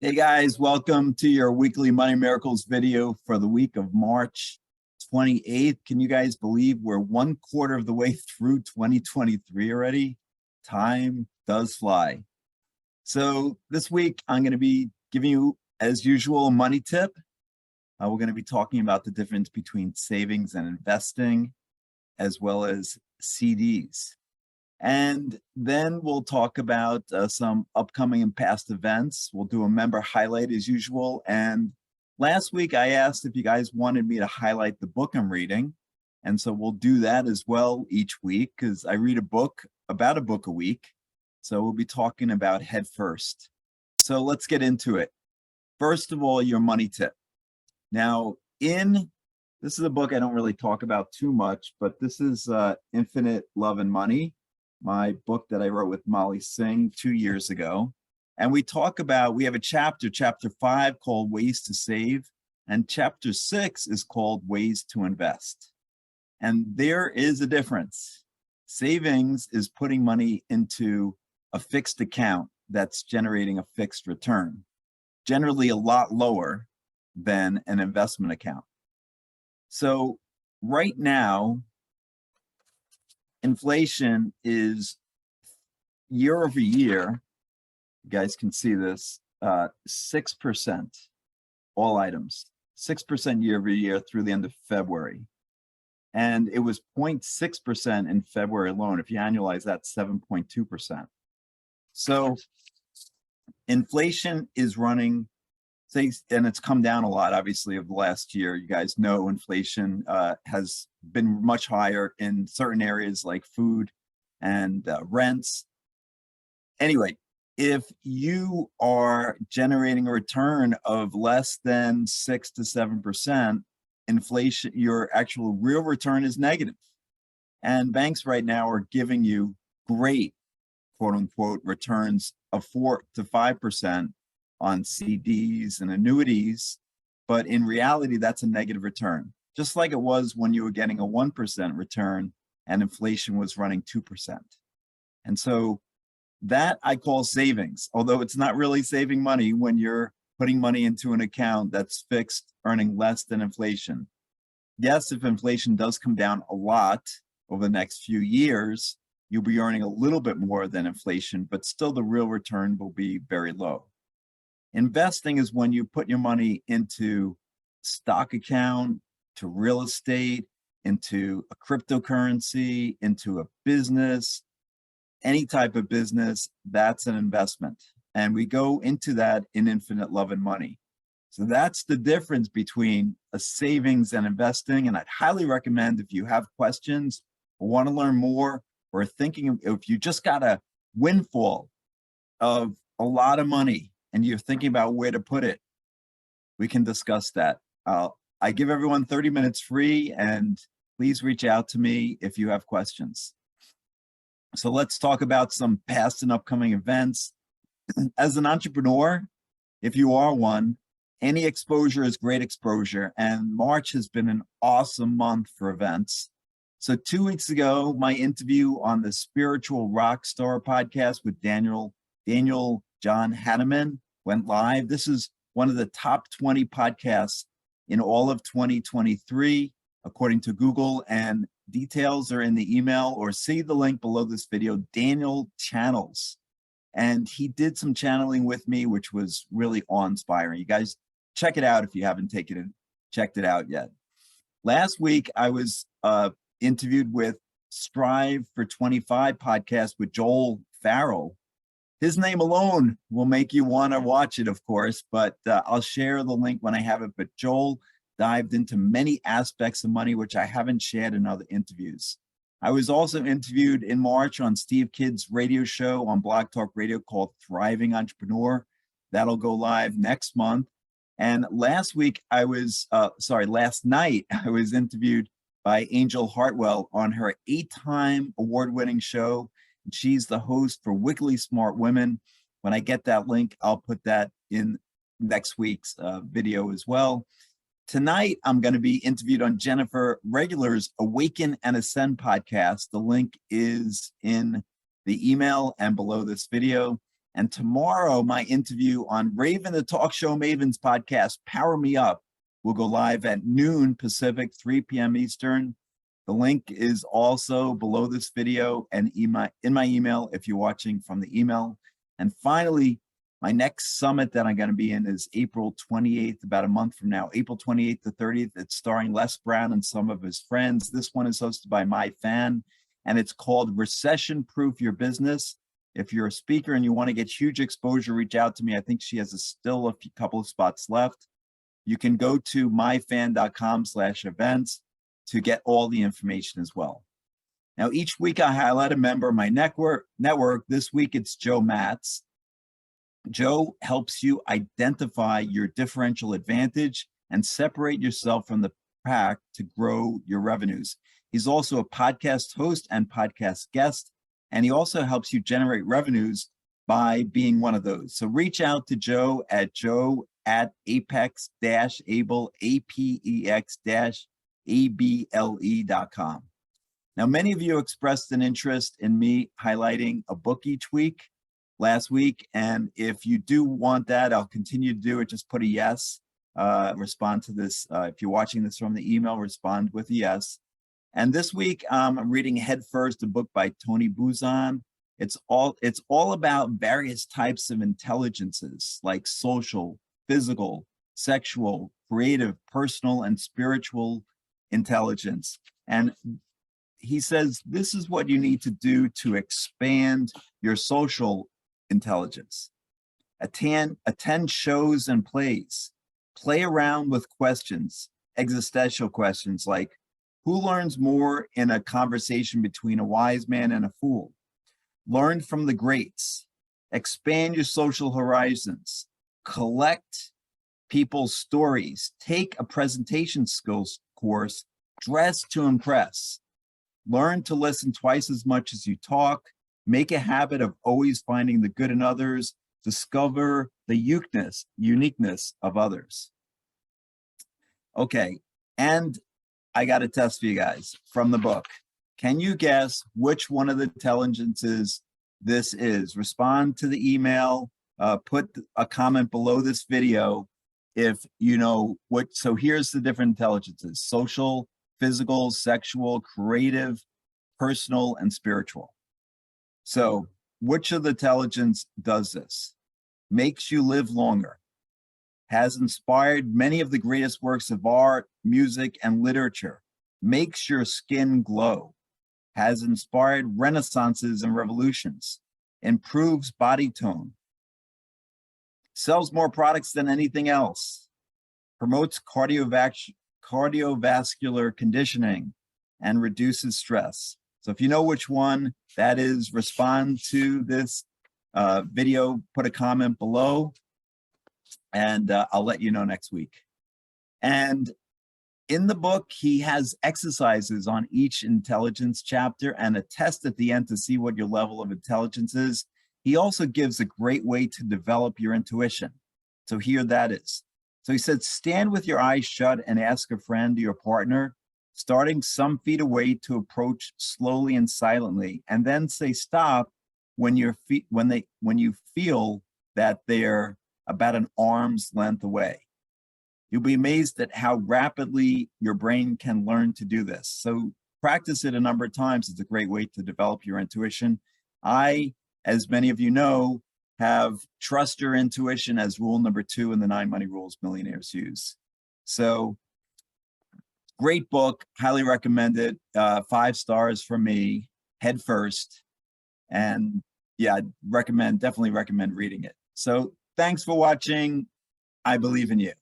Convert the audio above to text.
Hey guys, welcome to your weekly Money Miracles video for the week of March 28th. Can you guys believe we're 1/4 of the way through 2023 already? Time does fly. So this week, I'm going to be giving you, as usual, a money tip. We're going to be talking about the difference between savings and investing, as well as CDs. And then we'll talk about some upcoming and past events. We'll do a member highlight as usual. And last week I asked if you guys wanted me to highlight the book I'm reading. And so we'll do that as well each week because I read about a book a week. So we'll be talking about Head First. So let's get into it. First of all, your money tip. Now, this is a book I don't really talk about too much, but this is Infinite Love and Money, my book that I wrote with Molly Singh 2 years ago. And we have a chapter 5 called Ways to Save, and chapter 6 is called Ways to Invest. And there is a difference. Savings is putting money into a fixed account that's generating a fixed return, generally a lot lower than an investment account. So right now, inflation is year over year, you guys can see this, 6%, all items, 6% year over year through the end of February. And it was 0.6% in February alone. If you annualize that, 7.2%. So inflation is running, and it's come down a lot, obviously, of the last year. You guys know inflation has been much higher in certain areas like food and rents. Anyway, if you are generating a return of less than 6 to 7%, inflation, your actual real return is negative. And banks right now are giving you great, quote unquote, returns of 4 to 5% on CDs and annuities, but in reality, that's a negative return, just like it was when you were getting a 1% return and inflation was running 2%. And so that I call savings, although it's not really saving money when you're putting money into an account that's fixed, earning less than inflation. Yes, if inflation does come down a lot over the next few years, you'll be earning a little bit more than inflation, but still the real return will be very low. Investing is when you put your money into stock account, to real estate, into a cryptocurrency, into a business, any type of business. That's an investment. And we go into that in Infinite Love and Money. So that's the difference between a savings and investing. And I'd highly recommend, if you have questions or want to learn more, or thinking if you just got a windfall of a lot of money and you're thinking about where to put it, we can discuss that. I give everyone 30 minutes free, and please reach out to me if you have questions. So let's talk about some past and upcoming events. As an entrepreneur, if you are one, any exposure is great exposure, and March has been an awesome month for events. So 2 weeks ago, my interview on the Spiritual Rockstar podcast with Daniel John Hanneman went live. This is one of the top 20 podcasts in all of 2023, according to Google, and details are in the email, or see the link below this video. Daniel channels, and he did some channeling with me, which was really awe-inspiring. You guys check it out if you haven't checked it out yet. Last week, I was interviewed with Strive for 25 podcast with Joel Farrell. His name alone will make you want to watch it, of course, but I'll share the link when I have it. But Joel dived into many aspects of money, which I haven't shared in other interviews. I was also interviewed in March on Steve Kidd's radio show on Blog Talk Radio called Thriving Entrepreneur. That'll go live next month. And last night, I was interviewed by Angel Hartwell on her 8-time award-winning show. She's the host for Wickedly Smart Women. When I get that link, I'll put that in next week's video as well. Tonight, I'm going to be interviewed on Jennifer Regular's Awaken and Ascend podcast. The link is in the email and below this video. And tomorrow, my interview on Raven, the Talk Show Mavens podcast, Power Me Up, will go live at noon Pacific, 3 p.m. Eastern. The link is also below this video and in my email if you're watching from the email. And finally, my next summit that I'm going to be in is April 28th, about a month from now, April 28th to 30th. It's starring Les Brown and some of his friends. This one is hosted by MyFan, and it's called Recession Proof Your Business. If you're a speaker and you want to get huge exposure, reach out to me. I think she has still a couple of spots left. You can go to myfan.com/events to get all the information as well. Now, each week I highlight a member of my network. This week it's Joe Matz. Joe helps you identify your differential advantage and separate yourself from the pack to grow your revenues. He's also a podcast host and podcast guest, and he also helps you generate revenues by being one of those. So reach out to Joe at apex-able, apex-able.com. Now, many of you expressed an interest in me highlighting a book each week last week. And if you do want that, I'll continue to do it. Just put a yes, respond to this. If you're watching this from the email, respond with a yes. And this week, I'm reading Head First, a book by Tony Buzan. It's all about various types of intelligences, like social, physical, sexual, creative, personal, and spiritual intelligence. And he says, this is what you need to do to expand your social intelligence. Attend shows and plays. Play around with questions, existential questions like, who learns more in a conversation between a wise man and a fool? Learn from the greats. Expand your social horizons. Collect people's stories. Take a presentation skills course. Dress to impress. Learn to listen twice as much as you talk. Make a habit of always finding the good in others. Discover the uniqueness of others. Okay, and I got a test for you guys from the book. Can you guess which one of the intelligences this is? Respond to the email, put a comment below this video if you know what. So here's the different intelligences: social, physical, sexual, creative, personal, and spiritual. So which of the intelligence does this? Makes you live longer. Has inspired many of the greatest works of art, music, and literature. Makes your skin glow. Has inspired renaissances and revolutions. Improves body tone. Sells more products than anything else. Promotes cardiovascular conditioning and reduces stress. So if you know which one that is, respond to this video, put a comment below, and I'll let you know next week. And in the book, he has exercises on each intelligence chapter and a test at the end to see what your level of intelligence is. He also gives a great way to develop your intuition. So here that is. So he said, stand with your eyes shut and ask a friend or your partner, starting some feet away, to approach slowly and silently, and then say stop when you feel that they're about an arm's length away. You'll be amazed at how rapidly your brain can learn to do this. So practice it a number of times. It's a great way to develop your intuition. I, as many of you know, have trust your intuition as rule number 2 in the 9 money rules millionaires use. So great book, highly recommend it. 5 stars from me, Head First. And yeah, definitely recommend reading it. So thanks for watching. I believe in you.